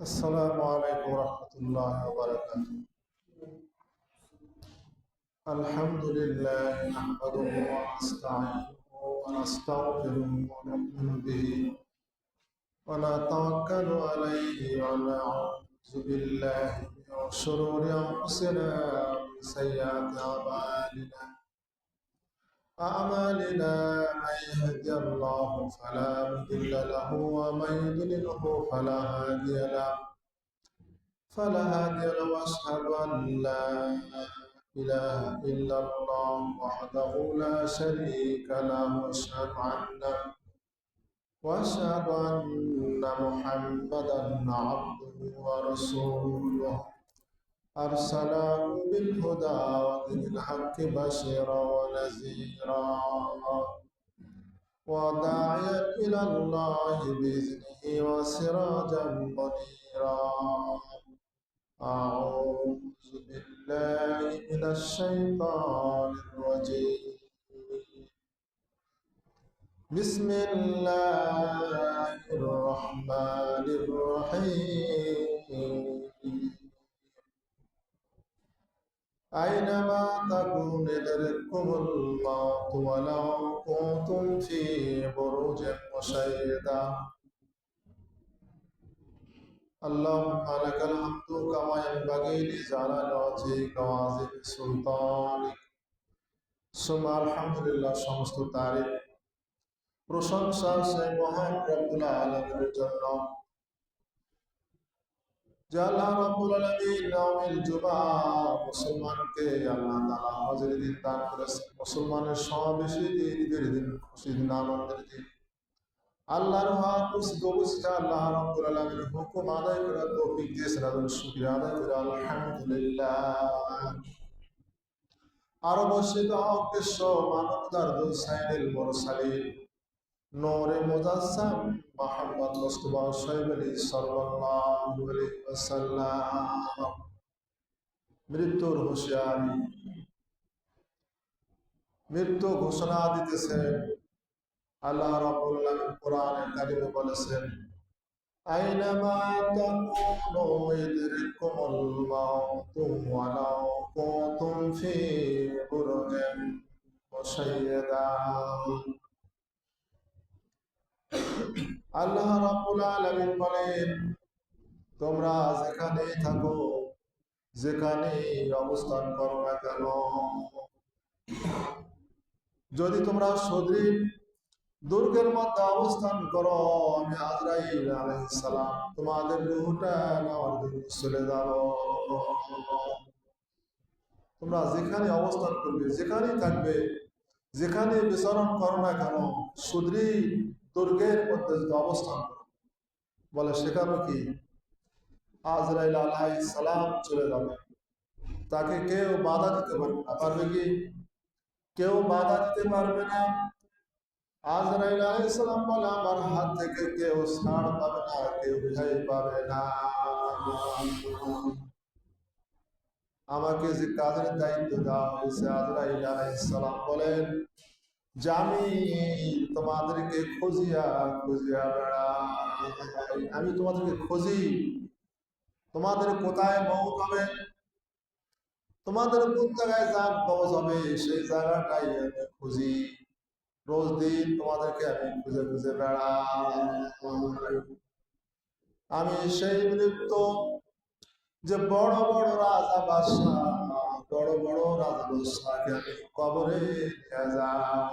السلام عليكم ورحمة الله وبركاته. الحمد لله نحمده ونستعينه ونستغفره ونؤمن به ونتوكل عليه ونعوذ بالله من شرور أنفسنا ومن سيئات أعمالنا من يهد الله فلا مضل له ومن يضلله فلا هادي له واشهد ان لا اله الا الله وحده لا شريك له واشهد ان محمدا عبده ورسوله ارسله بالهدى ودين الحق بشيرا ونذيرا وداعيا الى الله باذنه وسراجا منيرا. أعوذ بالله من الشيطان الرجيم. بسم الله الرحمن الرحيم. أينما تكونوا يدرككم الموت ولو كنتم في بروج مشيدة. اللهم لك الحمد كما ينبغي لجلال وجهك وعظيم سلطانك। ثم الحمد لله সমস্ত তারিফ প্রশংসা সেই মহান রব্বুল আলামিনের জন্য যে আল্লাহ রাব্বুল আলামিন ইয়াউমুল জুমআ মুসলমানকে আল্লাহ তাআলা হজের দিন দান করেছেন। মুসলমানের সমাবেশী দিন, ঈদের দিন, খুশির দিন, আনন্দের দিন। আল্লাহর আল্লাহ রাব্বুল আলামিনের হুকুম আদায় করার তৌফিক দিয়েছেন। আল্লাহর শুকরিয়া আদায় করে আলহামদুলিল্লাহ। আরো বর্ষিত উদ্দেশ্য মানবতার দুসাইল মুরসালিন নূরে মুজাসসাম মুহাম্মদ মুস্তাফা সাল্লাল্লাহু আলাইহি ওয়াসাল্লাম মৃত্যুর হুঁশিয়ারি, মৃত্যু ঘোষণা দিতেছেন। আল্লাহ রাব্বুল আলামিন কোরআনে কারিমে বলেছেন, আইনামা তাকুনু ইদরিকুমুল মাউতু ওয়ালাউ কুনতুম ফি বুরুজিন মুশাইয়াদা। আল্লাহ রাব্বুল আলামিন বলেন, তোমরা যেখানেই থাকো, যেখানেই অবস্থান করো না কেন, যদি তোমরা সদৃঢ় দুর্গের মধ্যে অবস্থান করো, আমি আজরাইল আলাইহিস সালাম তোমাদের রূহটা নেওয়ার জন্য চলে যাব। তোমরা যেখানে অবস্থান করবে, যেখানেই থাকবে, যেখানে বিচরণ করো না কেন, সুদৃঢ় দুর্গের মধ্যে যদি অবস্থান করো, বলে সেখানে কি আজরাইল আলাইহিস সালাম চলে যাবে। তাকে কেউ বাধা দিতে পারবে না। পারবে কি? কেউ বাধা দিতে পারবে না। আজরাইল আলাইহিস সালাম বলে, আমার হাত থেকে কেউ ছাড় পাবে না, কেউ রেহাই পাবে না। আমাকে যে কাজের দায়িত্ব দেওয়া হয়েছে, আজরাইল আলাইহিস সালাম বলেন যে আমি তোমাদেরকে খুঁজিয়া খুঁজিয়া বেড়াই। আমি তোমাদেরকে খুঁজি, তোমাদের কোথায় মওত হবে, তোমাদের কোন জায়গায় জান কবজ হবে, সেই জায়গাটাই আমি খুঁজি। রোজ দিন তোমাদেরকে আমি খুঁজে খুঁজে বেড়াই। আমি সেই মৃত্যু যে বড় বড় রাজা বাদশাহ, বড় বড় রাজা বাদশাহকে আমি কবরে নিয়ে যাই।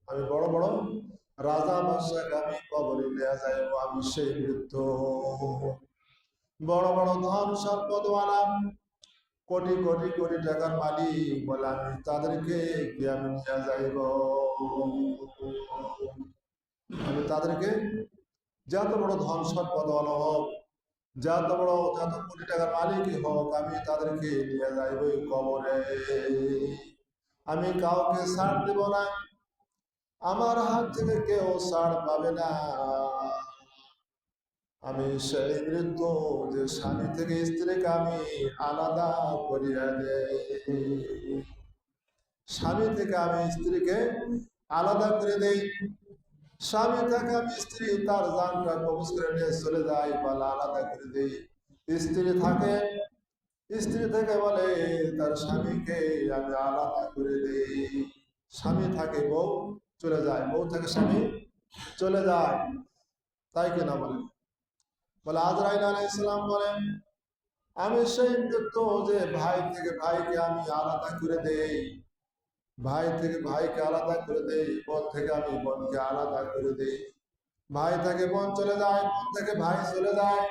আমি বড় বড় রাজা বাদশাহকে আমি কবরে নিয়ে যাইব। আমি সেই মৃত্যু। বড় বড় ধন সম্পদওয়ালা, কোটি কোটি কোটি টাকার মালিক বলে, আমি তাদেরকে কি আমি নিয়ে যাইব। আমি তাদেরকে যত বড় ধন সম্পদওয়ালা হোক, যত কোটি টাকার মালিকই হোক, আমি তাদেরকে নিয়ে যাইব কবরে। আমি কাউকে ছাড় দেব না, আমার হাত থেকে কেউ ছাড় পাবে না। আমি সেই মৃত্যু যে স্বামী থেকে স্ত্রীকে আমি আলাদা করিয়া দেই। স্বামী থেকে আমি স্ত্রীকে আলাদা করে দেই। স্বামী থাকে আমি স্ত্রী তার জানটা কবজ করে নিয়ে চলে যায় বা আলাদা করে দেই। স্ত্রী থাকে, স্ত্রী থেকে বলে তার স্বামীকে আমি আলাদা করে দেই। স্বামী থাকে বউ চলে যায়, বউ থেকে স্বামী চলে যায়, তাই কিনা বলে? বলে আজরাইল আলাইহিস সালাম বলেন আমি সেই মৃত্যু যে ভাই থেকে ভাইকে আমি আলাদা করে দেই, ভাই থেকে ভাইকে আলাদা করে দেই, বোন থেকে আমি বোনকে আলাদা করে দেই। ভাই থেকে বোন চলে যায়, বোন থেকে ভাই চলে যায়।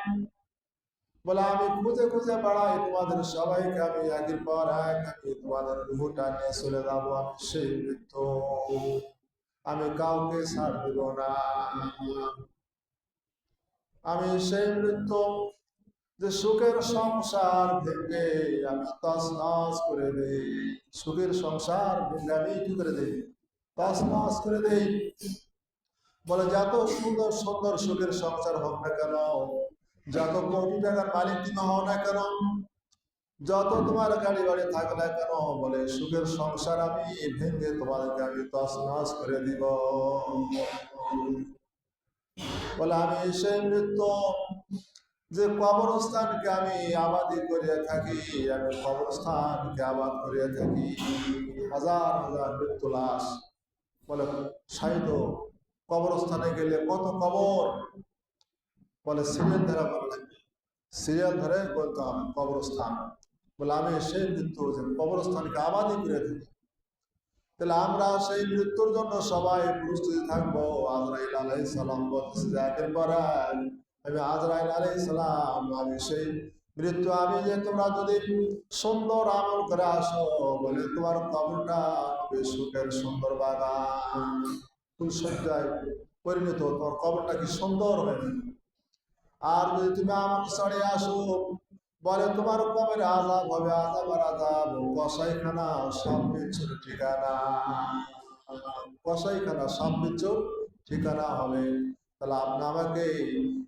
বলে আমি খুঁজে খুঁজে বেড়াই তোমাদের সবাইকে, আমি একের পর এক আমি তোমাদের রুহটা নিয়ে চলে যাবো। আমি সেই মৃত্যু, আমি কাউকে ছাড় দেব না। আমি সেই মৃত্যু যে সুখের সংসার ভেঙে আমি তছনছ করে দেই, সুখের সংসার ভেঙে আমি কি করে দেই? তছনছ করে দেই। বলে যত সুন্দর সুন্দর সুখের সংসার হোক না কেন, যত কোটি টাকার মালিক তুমি হও না কেন, যত তোমার গাড়ি বাড়ি থাক না কেন, বলে সুখের সংসার আমি ভেঙে তোমাদেরকে আমি তছনছ করে দিব। বলে আমি সেই মৃত্যু যে কবরস্থানকে আমি আবাদি করিয়া থাকি, আমি কবরস্থানকে আবাদ করিয়া থাকি, হাজার হাজার মৃত্যু লাশ। বলে সাহিত্য কবরস্থানে গেলে কত কবর, বলে সিরিয়াল ধরা ভালো লাগবে, সিরিয়াল ধরে বলতে হবে কবরস্থান। বলে আমি সেই মৃত্যু যে কবরস্থানকে আবাদি করে থাকি। তাহলে আমরা সেই মৃত্যুর জন্য সবাই প্রস্তুতি থাকবো। আজরাইল আলাইহিস সালাম বলতেছে যে একের পর এক আমি আজরাইল আলাইহিস সালাম, আমি সেই মৃত্যু, আমি যে তোমরা যদি সুন্দর আমল করে আসো, বলে তোমার কবরটা হবে সুখের সুন্দর বাগান, ফুলসজ্জায় পরিণত, তোমার কবরটা কি সুন্দর হবে। আর যদি তুমি আমল ছাড়িয়ে আসো, বলে তোমার কবরে আযাব হবে, আযাব আর আযাব, কসাইখানা সাপ বিচ্ছুর ঠিকানা, কসাইখানা সাপ বিচ্ছুর ঠিকানা হবে। তাহলে আপনি আমাকে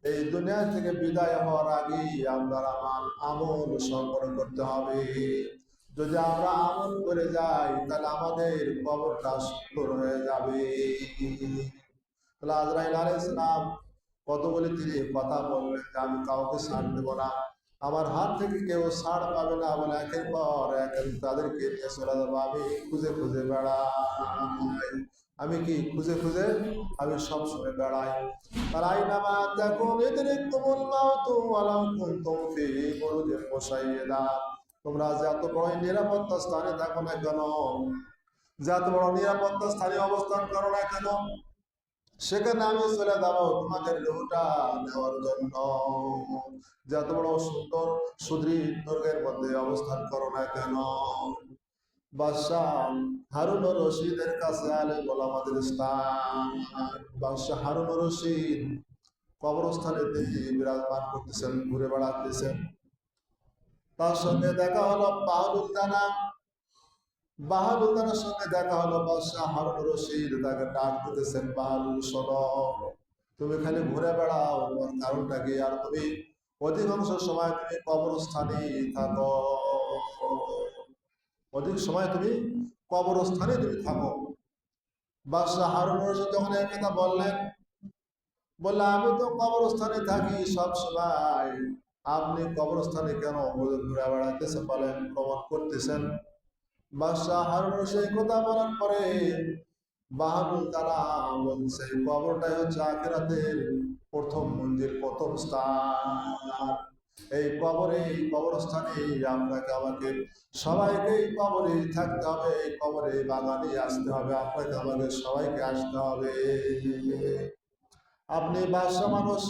এই দুনিয়া থেকে বিদায় হওয়ার আগেই আপনার আমার আমল সংগ্রহ করতে হবে। যদি আমরা আমল করে যাই তাহলে আমাদের কবরটা সুন্দর হয়ে যাবে। তাহলে আজরাইল আলাইহিস সালাম কত বলে তিনি কথা বললেন যে আমি কাউকে ছাড় দেবো না, আমার হাত থেকে কেউ ছাড় পাবে না। বলে একের পর এক তাদেরকে নিয়ে চলে যাবো। আমি খুঁজে খুঁজে বেড়াই, আমি কি খুঁজে খুঁজে আমি সবসময় বেড়াই। আর আইনামা দেখুন এদের তুমুল মাউতু ওয়ালাউ কুনতুম ফি বুরুজিন মুশাইয়্যাদা, তোমরা যত বড় নিরাপত্তা স্থানে থাকো না কেন, যত বড় নিরাপত্তা স্থানে অবস্থান করো না কেন, সেখানে আমি চলে যাবো তোমাদের রুহটা নেওয়ার জন্য। যত বড় সুন্দর সুদৃঢ় দুর্গের মধ্যে অবস্থান করো না কেন। বাদশাহ হারুন রশিদের কাছে আলে বলে আমাদের স্থান। বাদশাহ হারুন রশিদ কবরস্থানে বিরাজমান করতেছেন, ঘুরে বেড়াতেছেন। তার সঙ্গে দেখা হলো বাহাদুর দানা, বাহাদুরের সঙ্গে দেখা হলো। বাদশাহ হারুন রশিদ তাকে ডাক দিতেছেন, বাহাদুর শোনো, তুমি খালি ঘুরে বেড়াও, তোমার কারণটা কি? আর তুমি অধিকাংশ সময় তুমি কবরস্থানে থাকো, অধিক সময় তুমি কবরস্থানে তুমি থাকো। বাদশাহ হারুন রশিদ যখন এই কথা বললেন, বললে আমি তো কবরস্থানে থাকি সব সময়, আপনি কবরস্থানে কেন ঘুরে বেড়াতেছেন বলেন, ভ্রমণ করতেছেন? বাদশাহ হারুন রশিদ কথা বলার পরে বাহাদুর তারা বলছে কবরটাই হচ্ছে আখিরাতের প্রথম মন্দির, প্রথম স্থান। এই কবরে, এই কবরস্থানে আপনাকে আমাকে সবাইকে এই কবরে থাকতে হবে, এই কবরে বাগানে আসতে হবে, আপনাকে আমাকে সবাইকে আসতে হবে। আপনি বাদশাহ মানুষ,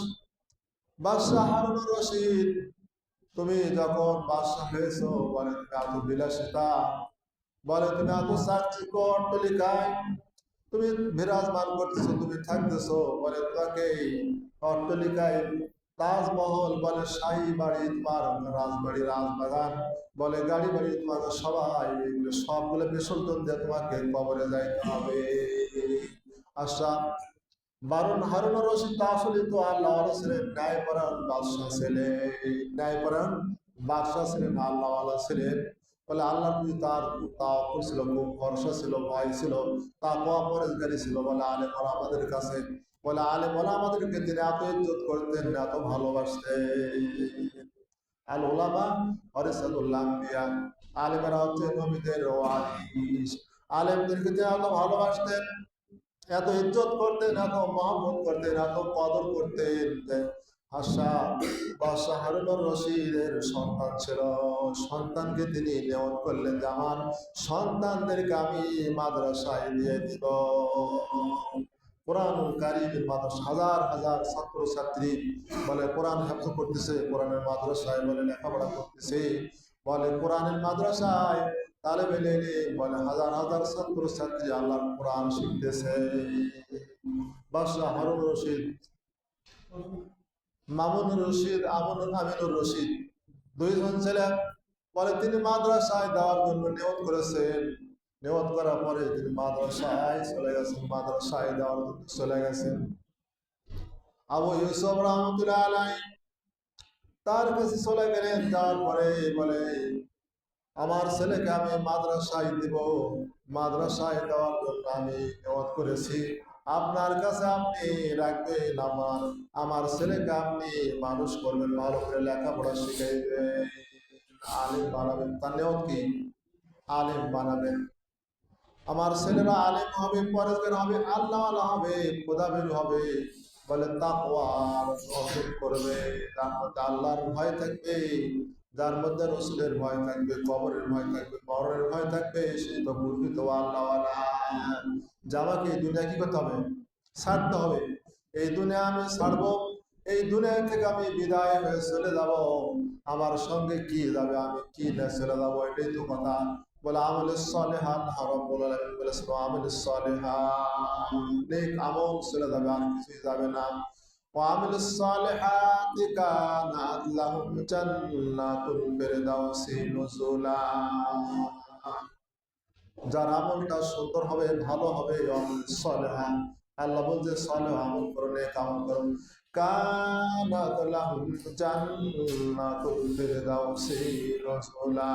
বাদশাহ হারুন রশিদ, তুমি যখন বাদশাহ হয়েছো, বলে তুমি এত বিলাসিতা, বলে তুমি এত চাকচিক্য অট্টালিকায় তুমি বিরাজমান করতেছো, তুমি থাকতেছো, বলে তোমাকে অট্টালিকায় তাজমহল, বলে শাহী বাড়ি, তোমার রাজবাড়ি, রাজবাগান, বলে গাড়ি বাড়ি, তোমাকে সবাই এগুলো সবগুলো বিসর্জন দিয়ে তোমাকে কবরে যাইতে হবে। আচ্ছা, বারুন হারুন রশিদ আসলে তো আল্লাহ ছিলেন, ন্যায়পরায়ণ বাদশাহ ছিলেন, ন্যায়পরায়ণ বাদশাহ ছিলেন, আল্লাহ ছিলেন। বলে আল্লাহর প্রতি তার তাওয়াক্কুল ছিল, খুব ভরসা ছিল, ভয় ছিল, তাকওয়া পরহেজগারি ছিল। বলে আলেম ওরা আমাদের কাছে, বলে আলেম ওরা আমাদেরকে তিনি এত ইজ্জত করতেন, এত ভালোবাসতেন। আল উলামা ওয়ারাসাতুল আম্বিয়া, আলেমেরা হচ্ছে নবীদের ওয়ারিস। আলেমদেরকে তিনি এত ভালোবাসতেন, এত ইজ্জত করতেন, এত মহব্বত করতেন, এত কদর করতেন। আশা বাদশাহ হারুনুর রশিদের সন্তান ছিল। সন্তানকে তিনি নিয়ত করলেন যে আমার সন্তানদেরকে আমি মাদ্রাসায় দিয়ে দিব। কোরআনুল কারীমের মাদ্রাসা, হাজার হাজার ছাত্র ছাত্রী বলে কোরআন হেফজ করতেছে, কোরআনের মাদ্রাসায় বলে লেখাপড়া করতেছে, বলে কোরআনের মাদ্রাসায় তালেবে ইলম বলে হাজার হাজার ছাত্র ছাত্রী আল্লাহর কোরআন শিখতেছে। বাদশাহ হারুন রশিদ, মামুনুর রশিদ, আমিনুর রশিদ, দুইজন ছেলে বলে তিনি মাদ্রাসায় দেওয়ার জন্য নিয়ত করেছেন। নিয়ত করার পরে তিনি মাদ্রাসায় চলে গেছেন, মাদ্রাসায় দেওয়ার জন্য চলে গেছেন। আবু ইউসুফ রহমতুল্লাহ আলাইহি তার কাছে চলে গেলেন। যাওয়ার পরে বলে আমার ছেলেকে আমি মাদ্রাসায় দিব, মাদ্রাসায় দেওয়ার জন্য আমি নিয়ত করেছি, আপনার কাছে আপনি রাখবেন, আমার ছেলেকে আপনি মানুষ করবেন, ভালো করে লেখাপড়া শিখাইবেন, আলিম বানাবেন। তার নিয়ত কি? আলিম বানাবেন। আমার ছেলেরা আলিম হবে, পরেজগার হবে, আল্লাহওয়ালা হবে, খোদাবির হবে, বলে তাকওয়ার অর্জন করবে, তার মধ্যে আল্লাহর ভয় থাকবে, যার মধ্যে রসুলের ভয় থাকবে, কবরের ভয় থাকবে, মরণের ভয় থাকবে, সেই তো প্রকৃত আল্লাহওয়ালা। জামাকে এই দুনিয়া কি করতে হবে? ছাড়তে হবে। এই দুনিয়া আমি ছাড়বো, এই দুনিয়া থেকে আমি বিদায় হয়ে চলে যাব, আমার সঙ্গে কি যাবে, আমি কি না চলে যাবো, এটাই তো কথা। বলে আমল সালেহান, রব্বুল আলামিন বলেছেন আমল সালেহান, নেক আমল চলে যাবে, আর কিছুই যাবে না। وعمل الصالحات كانت لهم جنات الفردوس نزلا। যার আমলটা সুন্দর হবে, ভালো হবে, আমল সালেহান, আল্লাহ বলছে সালেহ আমল করো, নেক আমল করো, কানাত লাহুম জান্নাতুল ফিরদাউসি নুজুলা।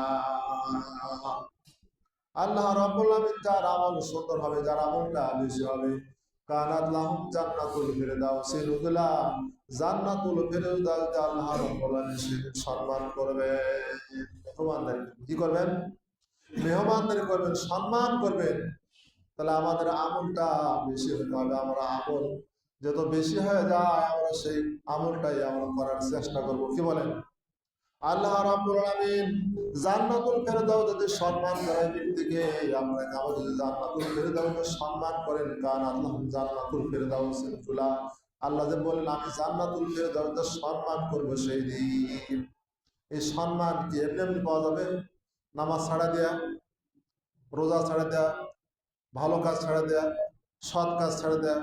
আল্লাহ রাব্বুল আলামিন যার আমল সুন্দর হবে, যার আমলটা বেশি হবে, কানাত লাহুম জান্নাতুল ফিরদাউসি নুজুলা, জান্নাতুল ফিরদাউস আল্লাহ রাব্বুল আলামিন সেদিন সম্মান করবে। মেহমানদের কি করবেন? মেহমানদের করবেন, সম্মান করবেন। তাহলে আমাদের আমলটা বেশি হতে হবে। আমরা আমল যত বেশি হয়ে যায়, আমরা সেই আমলটাই আমরা করার চেষ্টা করব। কি বলেন? আল্লাহ রাব্বুল আলামিন জান্নাতুল ফেরদাউস যদি সম্মান করেন ব্যক্তিকে, আমরা যদি জান্নাতুল ফেরদাউসকে সম্মান করেন, কারণ আল্লাহ জান্নাতুল ফেরদাউস নুজুলা, আল্লাহ যে বলেন আমি জান্নাতুল ফেরদাউসকে সম্মান করব সেই দিন। এই সম্মান কি এমনি এমনি পাওয়া যাবে? নামাজ ছাড়া দেয়া, রোজা ছাড়া দেয়া, ভালো কাজ ছাড়া দেয়া, সৎ কাজ ছাড়া দেয়া,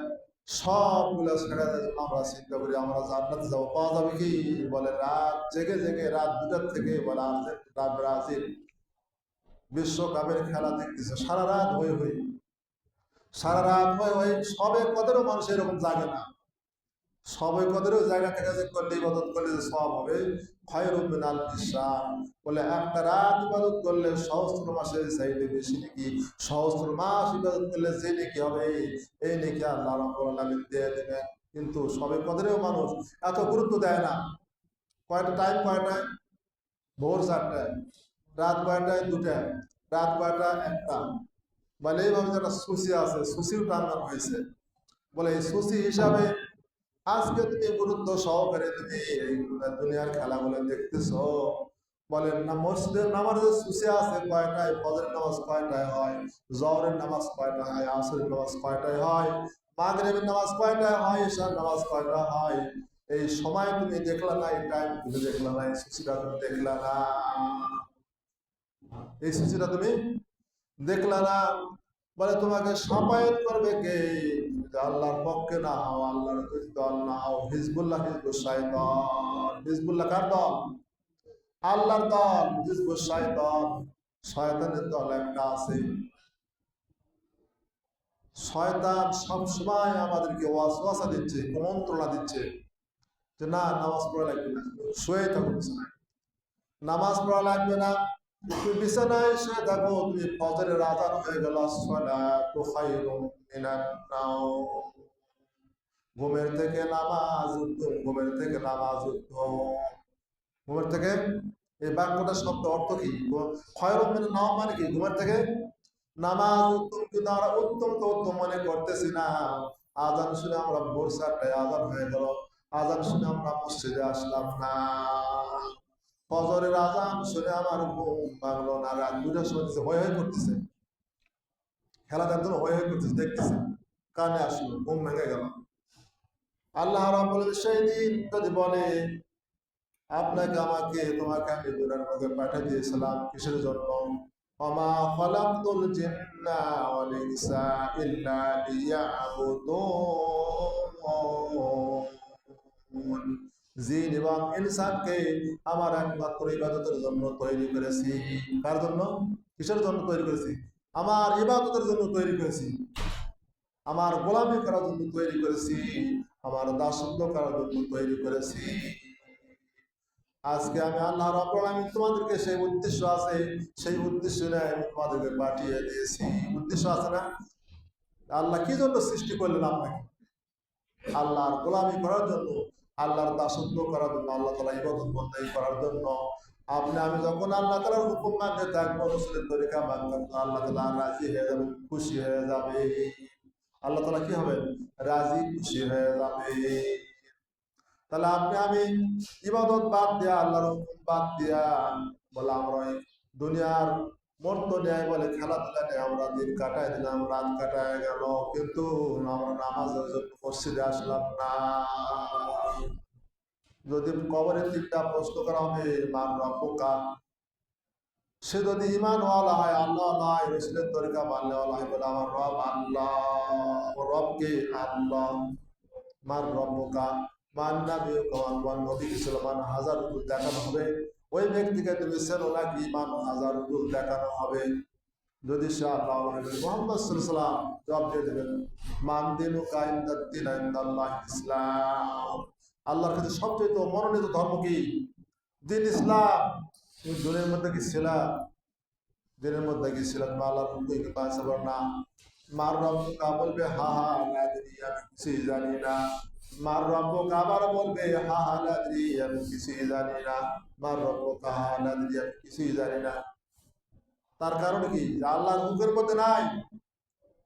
সবগুলো ছেড়ে দেয়। আমরা চিন্তা করি আমরা জান্নাতে যাবো, পাওয়া যাবে কি? বলে রাত জেগে জেগে রাত 2টার থেকে বলে ব্রাজিল বিশ্বকাপের খেলা দেখতেছে, সারা রাত হয়ে হয়ে, সারা রাত হয়ে হয়ে, সবে কদেরও মানুষ এরকম জাগে না। সবে কদেরও জায়গা থেকে যে করলে ইবাদত করলে যে সব হবে, খায়রুম মিন আলফি শাহর, বলে একটা রাত ইবাদত করলে সহস্র মাসের চাইতে বেশি নাকি, সহস্র মাস ইবাদত করলে যে নাকি হবে, এই নাকি আল্লাহ রাব্বুল আলামিন দিয়ে দেবেন। কিন্তু সবে কদরেও মানুষ এত গুরুত্ব দেয় না। কয়টা টাইম, কয়টায়? ভোর 4টায়, রাত কয়টায়? 2টায়, রাত কয়টা? 1টা। বলে এইভাবে যেটা সুসি আছে, সুসিও টানানো হয়েছে। বলে এই সুসি হিসাবে আজকে তুমি গুরুত্ব সহকারে তুমি এই দুনিয়ার খেলাগুলো দেখতেছো। বলেন না মসজিদের নামাজের সুসি আছে কয়টায়, ফজরের নামাজ কয়টায় হয়, জহরের নামাজ কয়টায় হয়, আসরের নামাজ কয়টায় হয়, মাগরিবের নামাজ কয়টায় হয়, ঈশার নামাজ কয়টায় হয়। এই সময় তুমি দেখলা না, এই টাইম তুমি দেখলা না, এই সূচিটা তুমি দেখলা না, এই সূচিটা তুমি দেখলা না। বলে তোমাকে সাফায়াত করবে কে? আল্লাহর পক্ষে না হও, আল্লাহর দল না হও, হিজবুল্লাহ হিজবুশ শাইতান। হিজবুল্লাহ কার দল? আল্লাহর দল। হিজবুশ শাইতান শয়তানের দল একটা আছে। শয়তান সব সময় আমাদেরকে ওয়াসওয়াসা দিচ্ছে, কুমন্ত্রণা দিচ্ছে যে না নামাজ পড়া লাগবে না, শুয়ে থাকুন, নামাজ পড়া লাগবে না, তুমি বিছানায় শুয়ে থাকো, তুমি ফজরের আযান হয়ে গেল, আসসালাতু খায়রুম মিনান নাওম, ঘুমের থেকে নামাজ উত্তম, ঘুমের থেকে নামাজ উত্তম, ঘুমের থেকে। এই বাক্যটার শব্দ অর্থ কি? খায়রুম মিনান নাওম মানে কি? ঘুমের থেকে নামাজ উত্তম। কিন্তু আমরা উত্তম তো উত্তম মনে করতেছি না। আজান শুনে আমরা ভোর 4টায় আজান হয়ে গেল, আজান শুনে আমরা মসজিদে আসলাম না, ফজরের আজান শুনে আমার ঘুম ভাঙলো না, রাত 2টার সময় হয়ে হয়ে করতেছে, খেলা দেখার জন্য হয়ে হয়ে করতেছে, দেখতেছে, কানে আসলো, ঘুম ভেঙে গেল। আল্লাহ রাব্বুল আলামিন সেই দিন যদি বলে আপনাকে আমাকে তোমাকে আমি দুনিয়ার মধ্যে পাঠিয়ে দিয়েছিলাম কিসের জন্য? ওমা খালাকতুল জিন্না ওয়াল ইনসা ইল্লা লিয়াবুদুন, জিন এবং ইনসানকে আমার একমাত্র ইবাদতের জন্য তৈরি করেছি। কার জন্য? কিসের জন্য তৈরি করেছি? আমার ইবাদতের জন্য তৈরি করেছি, আমার গোলামি করার জন্য তৈরি করেছি, আমার দাসত্ব করার জন্য তৈরি করেছি। আজকে আমি আল্লাহ রাব্বুল আলামিন তোমাদেরকে সেই উদ্দেশ্য আছে, সেই উদ্দেশ্য নিয়ে আমি তোমাদেরকে পাঠিয়ে দিয়েছি। উদ্দেশ্য আছে না? আল্লাহ কি জন্য সৃষ্টি করলেন আপনাকে? আল্লাহর গোলামি করার জন্য, আল্লাহর দাসত্ব করার জন্য, আল্লাহ তাআলা ইবাদত বন্দেগী করার জন্য। আপনি আমি যখন আল্লাহ তাআলার হুকুম মানতে থাকবো, রাসূলের তরিকা মানতে থাকবো, আল্লাহ তাআলা রাজি হয়ে যাবেন, খুশি হয়ে যাবে। আল্লাহ তাআলা কি হবে? রাজি খুশি হয়ে যাবে। তাহলে আপনি আমি ইবাদত বাদ দিয়া, আল্লাহর হুকুম বাদ দিয়া বলে আমরা ওই দুনিয়ার মর্ত ন্যায় বলে খেলাধুলা নিয়ে আমরা দিন কাটাই দিলাম, রাত কাটায় গেল, কিন্তু আমরা নামাজের জন্য মসজিদে আসলাম না। যদি কবরে 3টা প্রশ্ন করা হবে, মান রব্বুকা, সে যদি ঈমানওয়ালা হয়, আল্লাহ নয় রাসূলের তরিকা মানলে ওয়ালা হয়, বলে আমার রব আল্লাহ, রবকে আল্লাহ। মান রব্বুকা, মান নাবিয়ুকা, মান নবী সাল্লাল্লাহু আলাইহি হাজার রূপ দেখানো হবে। ওই ব্যক্তিকে তুমি চেনো নাকি? মান হাজার রূপ দেখানো হবে। যদি সে আল্লাহ মুহাম্মদ সাল্লাল্লাহু আলাইহি ওয়াসাল্লাম, জবাব দিয়ে দেবেন মান দিনুকা ইনদাদ্দিনা ইনদাল্লাহ ইসলাম, আল্লাহর কাছে সবচেয়ে তো মনোনীত ধর্ম কি? দিন ইসলাম। তুমি দিনের মধ্যে কি ছিলা? দিনের মধ্যে কি ছিল? আল্লাহর হুকুমকে পালন করো না। মার রব্বুকা বলবে হা হা লাদরি, আমি কিছুই জানি না। মার রব্বুকা আবার বলবে হা হা লাদরি, আমি কিছুই জানি না। মার রব্বুকা হা হা লাদরি, আমি কিছুই জানি না। তার কারণ কি? আল্লাহর হুকুমের মধ্যে নাই,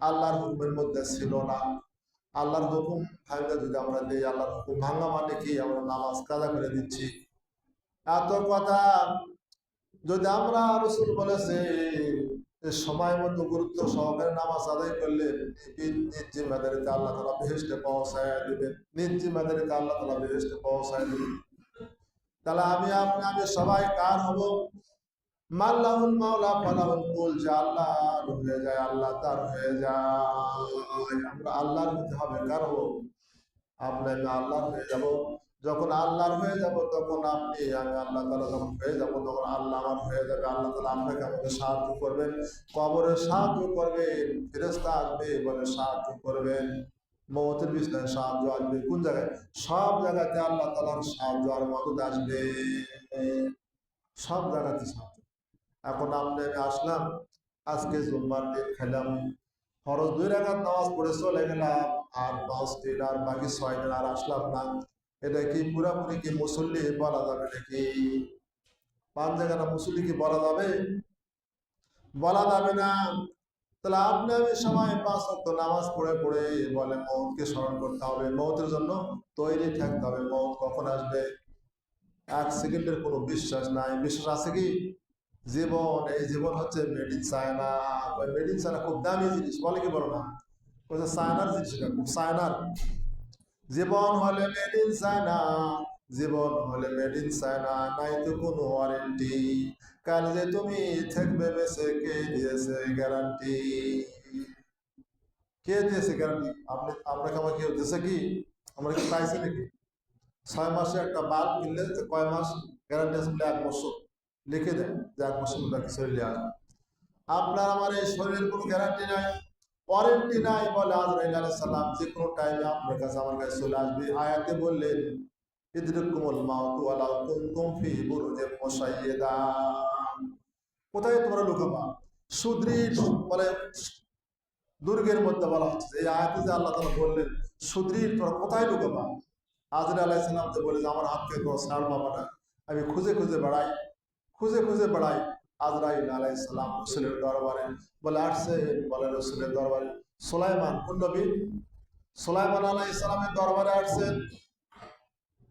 আল্লাহর হুকুমের মধ্যে ছিল না। আল্লাহর হুকুম ভাঙা যদি আমরা দিই, আল্লাহর হুকুম ভাঙা মানে কি? আমরা নামাজ কাজা করে দিচ্ছি। এত কথা যদি আমরা, রাসূল বলেছে সময় মতো গুরুত্ব সহকারে নামাজ আদায় করলে নিজ জিম্মাদারিতে আল্লাহ তাআলা বেহেশতে পৌঁছায় দিবেন, নিজ জিম্মাদারিতে আল্লাহ তাআলা বেহেশতে পৌঁছায় দিবেন। তাহলে আমি সবাই কার হব? মাল্লাহুল মাওলা ফালাহুল কুল, যে আল্লাহ হয়ে যায়, আল্লাহ তার হয়ে যায়। আমরা আল্লাহর হতে হবে, কার হব? আপনি আমি আল্লাহর হয়ে যাব। যখন আল্লাহর হয়ে যাব, তখন আপনি আমি আল্লাহ তাআলা যখন হয়ে যাব, তখন আল্লাহ আমার হয়ে যাবে। আল্লাহ তাআলা আপনাকে আমাকে সাহায্য করবেন, কবরে সাহায্য করবেন, ফেরেশতা আসবে বলে সাহায্য করবেন, মওতের বিছানায় সাহায্য আসবে। কোন জায়গায়? সব জায়গাতে আল্লাহ তাআলার সাহায্য আর মদদ আসবে, সব জায়গাতে সাহায্য। এখন আপনি আমি আসলাম, আজকে জুম্মার দিন খেলাম, ফরজ 2 রাকাত নামাজ পড়ে চলে গেলাম, আর 5 দিন আর বাকি 6 দিন আর আসলাম না। এটা কি পুরাপুরি কি মুসল্লি বলা যাবে নাকি? 5 জায়গাটা মুসল্লি কি বলা যাবে? বলা যাবে না। তাহলে আপনি আমি সময় 5 ওয়াক্ত নামাজ পড়ে পড়ে বলে মওতকে স্মরণ করতে হবে, মওতের জন্য তৈরি থাকতে হবে। মওত কখন আসবে 1 সেকেন্ডের কোনো বিশ্বাস নাই। বিশ্বাস আছে কি? জীবন, এই জীবন হচ্ছে made in China. Made in China খুব দামি জিনিস, বলে কি বলো না? চায়নার জিনিস, এটা খুব চায়নার। জীবন হলে মেড ইন চায়না, জীবন হলে মেড ইন চায়না, নাই তো কোনো ওয়ারেন্টি। কাল যে তুমি থাকবে বেঁচে, কে দিয়েছে গ্যারান্টি? কে দিয়েছে গ্যারান্টি? আপনাকে আমাকে কেউ দিয়েছে কি? আমরা কি পাইছি নাকি? 6 মাসে একটা বাল্ব কিনলে কয় মাস গ্যারান্টি আছে? 1 বছর লিখে দেন যে 1 বছর মধ্যে শরীরে আসবে। আপনার আমার এই শরীরের কোনো গ্যারান্টি নাই, ওয়ারেন্টি নাই। বলে আজরাইল আলাইহিস সালাম যে কোনো টাইমে আপনার কাছে আমার কাছে চলে আসবে। আয়াতে বললেন ইদরিকুমুল মাউতু ওয়ালাউ কুনতুম ফি বুরুজিন মুশাইয়্যাদা, কোথায় তোমরা লুকাবা? সুদৃঢ় বলে দুর্গের মধ্যে বলা হচ্ছে, এই আয়াতে যে আল্লাহ তাআলা বললেন সুদৃঢ় তোমরা কোথায় লুকাবা? আজরাইল আলাইহিস সালাম তো বলে যে আমার হাত থেকে কোনো ছাড় পাবা না। আমি খুঁজে খুঁজে বেড়াই, খুঁজে খুঁজে বেড়াই। আজরাইল আলাইহিস সালাম রাসূলের দরবারে বলে আসছে, বলে রাসূলের দরবারে সুলাইমান কোন নবী? সুলাইমান আলাইহিস সালামের দরবারে আসছেন।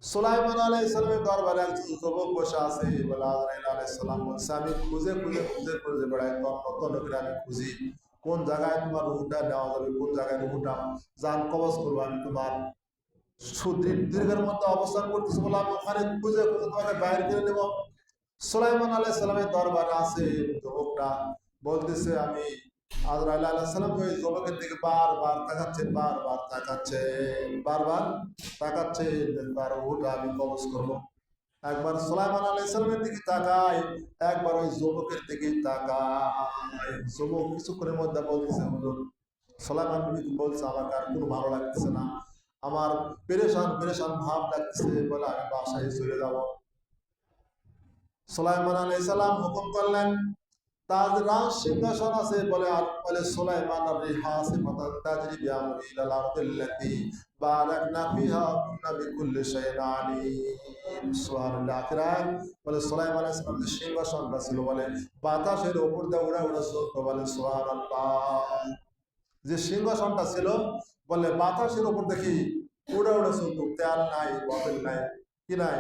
সুলাইমান আলাইহিস সালামের দরবারে একজন যুবক বসে আছে। বলে আজরাইল আলাইহিস সালাম বলছে আমি খুঁজে খুঁজে খুঁজে খুঁজে বেড়াই, তন্ন করে আমি খুঁজি কোন জায়গায় তোমার রুহটা নেওয়া যাবে, কোন জায়গায় রুহটা জান কবজ করবো। আমি তোমার সুদৃঢ় দীর্ঘের মধ্যে অবস্থান করতেছি বলে আমি ওখানে খুঁজে খুঁজে তোমাকে বাইর করে নেব। সুলাইমান আলাইহিস সালামের দরবারে আছে যুবকটা, বলতেছে আমি আজরাইল আলাইহিস সালাম ওই যুবকের দিকে বারবার তাকাচ্ছেন, বারবার তাকাচ্ছেন, বারবার তাকাচ্ছেন, তার রূহটা আমি কবজ করব। একবার সুলাইমান আলাইহিস সালামের দিকে তাকাই, একবার ওই যুবকের দিকে তাকাই। যুবক কিছুক্ষণের মধ্যে বলতেছে হুজুর, সুলাইমান নবী বলছে আমাকে আর কোনো ভালো লাগতেছে না, আমার পেরেশান পেরেশান ভাব লাগতেছে, বলে আমি বাসায় চলে যাব। সুলাইমান আলাইহিস সালাম হুকুম করলেন, তাজ রাজ সিংহাসন আছে, বলে আর বলে সুলাইমান আর রিহাসে মাতা তাজরি বিআমরি ইলাল আরদিল্লাতি বারাকনা ফিহা কুননা বিকুল্লি শাইইন আলিম। সুবহানাল্লাহ। আখিরাত বলে সুলাইমান আলাইহিস সালাম যে সিংহাসনটা ছিল, বলে বাতাসের উপর দিয়ে উড়া উড়া চলতো, বলে সুবহানাল্লাহ। যে সিংহাসনটা ছিল বলে বাতাসের উপর দেখি উড়া উড়া চলতো, তেল নাই ববেল নাই, কি নাই,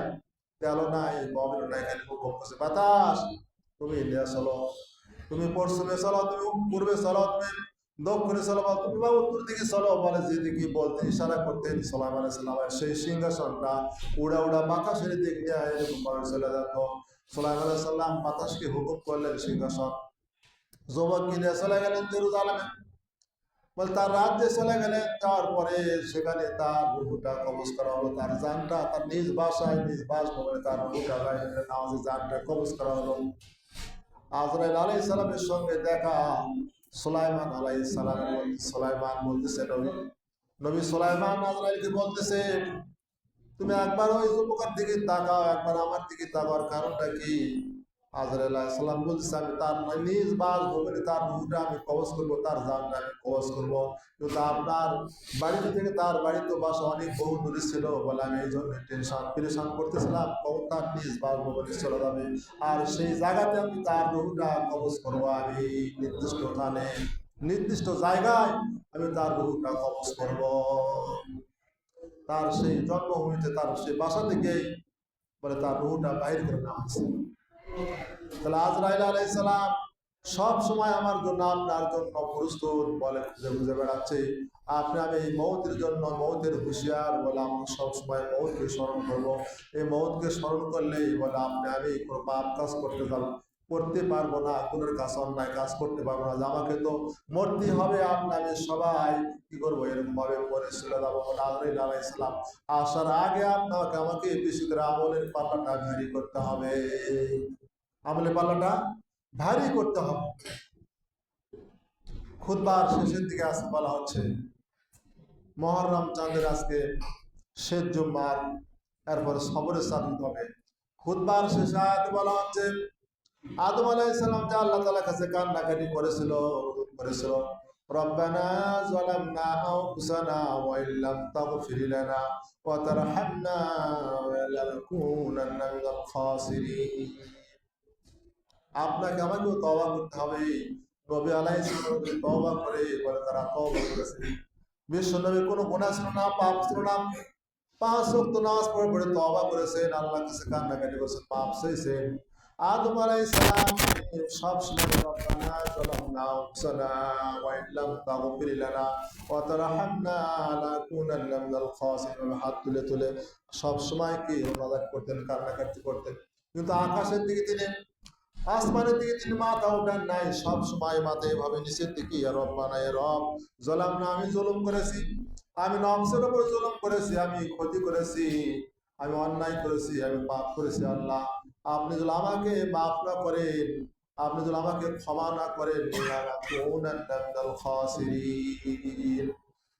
তেলও নাই ববেল নাই, খালি হুকুম করছে বাতাস তুমি ইন্ডিয়া চলো, তুমি পশ্চিমে চলো, তুমি পূর্বে চলো, তুমি দক্ষিণে চলো, বা তুমি বা উত্তর দিকে চলো, বলে যেদিকে বলতে ইশারা করতেন সুলাইমান আলাইহিস সালামের সেই সিংহাসনটা উড়া উড়া বাতাসের দিক দিয়ে এরকম ভাবে চলে যেত। সুলাইমান আলাইহিস সালাম বাতাসকে হুকুম করলেন সিংহাসন, যুবক কিনে চলে গেলেন জেরুজালেমে। বলে তার রাজ্যে চলে গেলেন, যাওয়ার পরে সেখানে তার রূহটা কবজ করা হলো, তার জানটা তার নিজ বাসায় নিজ বাসভবনে তার রূহটা নামাজে জানটা কবজ করা হলো। আজরাইল আলাইহিস সালামের সঙ্গে দেখা সুলাইমান আলাইহিস সালামের। সুলাইমান বলতেছে নবী, নবী সুলাইমান আজরাইলকে বলতেছে তুমি একবার ওই যুবকের দিকে তাকাও, একবার আমার দিকে তাকাওয়ার কারণটা কি? আজরাইল আলাইহিস সালাম বলতেছে আমি তার নিজ বাসভবনে তার রূহটা আমি কবজ করবো, তার জানটা আমি কবজ করবো, কিন্তু আপনার বাড়ি থেকে তার বাড়ি তো বাসা অনেক বহু দূরে ছিল, বলে আমি এই জন্য টেনশন পেরেশান করতেছিলাম, কখন তার নিজ বাসভবনে চলে যাবে, আর সেই জায়গাতে আমি তার রূহটা কবজ করবো। আমি নির্দিষ্ট স্থানে নির্দিষ্ট জায়গায় আমি তার রূহটা কবজ করবো। তার সেই জন্মভূমিতে তার সেই বাসা থেকেই বলে তার রূহটা বাইর করে নেওয়া হয়েছে। তাহলে আজরাইল আলাইহিস সালাম সব সময় আমার জন্য আপনার জন্য প্রস্তুত, বলে খুঁজে খুঁজে বেড়াচ্ছে। আপনি আমি এই মৌতের জন্য মৌতের হুঁশিয়ার, বলে আমরা সবসময় মৌতকে স্মরণ করবো। এই মৌতকে স্মরণ করলেই বলে আপনি আমি কোনো পাপ কাজ করতে পারবো না, গুনার কাজ অন্যায় কাজ করতে পারবো না, যে আমাকে তো মরতে হবে, আপনি আমি সবাই কি করবো এরকম ভাবে মরে চলে যাবো। বলে আজরাইল আলাইহিস সালাম আসার আগে আমাকে বেশি করে আমলের পাল্লাটা ভারী করতে হবে, আমলের পাল্লাটা ভারী করতে হবে। খুতবার শেষের দিকে আসতে বলা হচ্ছে মহররম চাঁদের আজকে শেষ জুম্মার, এরপর সবরের সাথে হবে। খুতবার শেষে আয়াতে বলা হচ্ছে আদম আলাইহিস সালাম যে আল্লাহ তাআলার কাছে কান্নাকাটি করেছিল, রব্বানা যালামনা আনফুসানা ওয়া ইল্লাম তাগফির লানা ওয়া তারহামনা লানাকুনান্না মিনাল খাসিরিন। আপনাকে আমাকেও তওবা করতে হবে। নবী আলাইহিস সালাম তওবা করে বলে তারা তওবা করেছে। বিশ্ব নবীর কোনো গুনাহ ছিল না, পাপ ছিল না, 5 ওয়াক্ত নামাজ পড়ে তওবা করেছেন, আল্লাহর কাছে কান্নাকাটি করেছেন, পাপ চেয়েছেন। আদম আলাইহিস সালাম সব সময় রব্বানা যালামনা আনফুসানা ওয়া ইল্লাম তাগফির লানা ওয়া তারহামনা লানাকুনান্না মিনাল খাসিরিন, হাত তুলে তুলে সব সময় কি মোনাজাত করতেন, কান্নাকাটি করতেন। কিন্তু আকাশের দিকে তিনি, আসমানের দিকে তিনি মাথা ওঠান নাই, সব সময় মাথা এভাবে নিচের দিকে, রব্বানা এ রব যালামনা, আমি জুলুম করেছি, আমি নফসের উপর জুলুম করেছি, আমি ক্ষতি করেছি, আমি অন্যায় করেছি, আমি পাপ করেছি। আল্লাহ আপনি যদি আমাকে মাফ না করেন, আপনি যদি আমাকে ক্ষমা না করেন,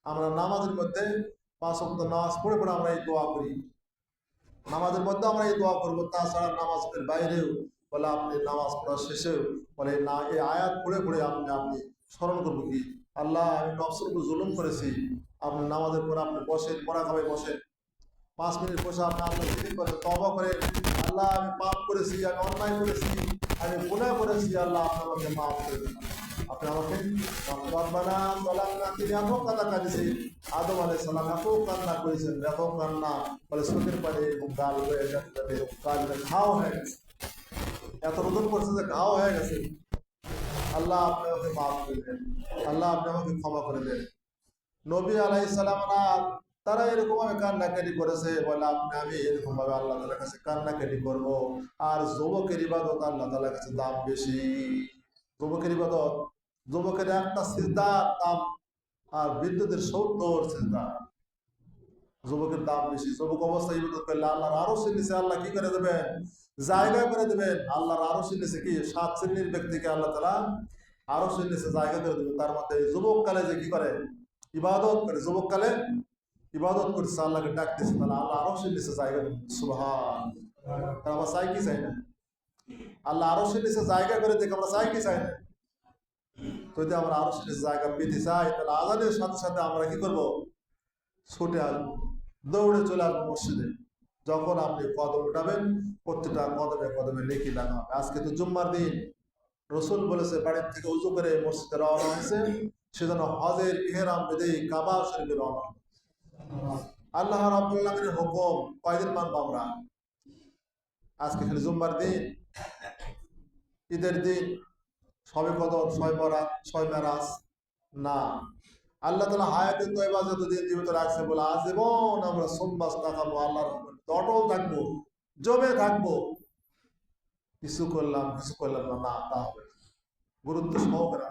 আমরা নামাজের মধ্যে 5 ওয়াক্ত নামাজ পড়ে পড়ে আমরা এই দোয়া করি, নামাজের মধ্যে আমরা এই দোয়া করবো, তাছাড়া নামাজের বাইরেও বলে আপনি নামাজ পড়া শেষে বলে না এই আয়াত পড়ে পড়ে আপনি স্মরণ করবো কি, আল্লাহ আমি নফসের উপর জুলুম করেছি, আপনি নামাজের পর আপনি বসেন, পড়া খাবে বসেন, 5 মিনিট বসে আপনি আল্লাহ জিকির করেন, তওবা করে, আল্লাহ আমি পাপ করেছি, আমি অন্যায় করেছি, আমি গুনাহ করেছি, আল্লাহ আপনি আমাকে মাফ করে দেন, আপনি আমাকে রব্বানা যালামনা, তিনি এত কান্না কাঁদিয়েছেন, আদম আলাইহিস সালাম এত কান্না করেছেন, এত কান্না বলে চোখের পানি এবং গাল হয়ে যাচ্ছে, গাল ঘাও হয়ে গেছে, এত রোদন করছে যে ঘাও হয়ে গেছে, আল্লাহ আপনি আমাকে মাফ করে দেন, আল্লাহ আপনি আমাকে ক্ষমা করে দেন। নবী আলাইহিস সালামরা তারা এরকম ভাবে কান্নাকাটি করেছে, বলে আমি এরকম ভাবে আল্লাহ তাআলার কাছে কান্নাকাটি করব। আর যুবকের ইবাদত আল্লাহ তাআলার কাছে দাম বেশি। যুবকের ইবাদত, যুবকের একটা সিজদার দাম আর বৃদ্ধদের 70 সিজদা। যুবকের দাম বেশি। যুবক অবস্থায় ইবাদত করলে আল্লাহর আরশের নিচে আল্লাহ কি করে দেবেন? জায়গা করে দেবেন। আল্লাহর আরশের নিচে কি 7 শ্রেণীর ব্যক্তিকে আল্লাহ তাআলা আরশের নিচে জায়গা করে দেবেন। তার মধ্যে যুবক কালে যে কি করে ইবাদত করে, যুবক কালে ইবাদত করছে, আল্লাহকে ডাকতেছে, তাহলে আল্লাহ আরশের নিচে জায়গা দেবেন। সুবহান। আমরা চাই কি চাই না? আল্লাহ আরশের নিচে জায়গা করে দেখে আমরা চাই কি চাই না? যদি আমরা আরশের নিচে জায়গা পেতে চাই, তাহলে আজানের সাথে সাথে আমরা কি করব? ছুটে আসবো, দৌড়ে চলে আসবো মসজিদে। যখন আপনি কদম উঠাবেন, প্রত্যেকটা কদমে কদমে নেকি লাগা হবে। আজকে তো জুম্মার দিন, রসুল বলেছে বাড়ির থেকে উজু করে মসজিদে রওনা হয়েছে, সেজন্য হজের ইহরাম বেঁধে কাবা শরীফে রওনা। আল্লাহ রাব্বুল আলামিনের হুকুম কয়দিন মানবো আমরা? আজকে খালি জুম্মার দিন, ঈদের দিন, সবে কদর, ছয় বরাত, ছয় মেরাজ না। আল্লাহ তাআলা হায়াতে তয়্যিবা যতদিন জীবিত রাখছে বলে আজীবন আমরা সোমবাস তাকাবো, আল্লাহর অটল থাকবো, জমে থাকবো। কিছু করলাম না, না তা হবে না। গুরুত্ব সহকারে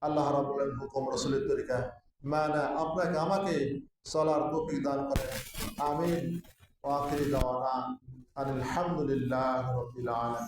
আল্লাহ রাব্বুল আলামিন হুকুম রাসূলের তরিকা মানে আপনাকে আমাকে চলার তৌফিক দান করেন। আমিন। ওয়া আখিরি দাওয়ানা আলহামদুলিল্লাহি রাব্বিল আলামিন।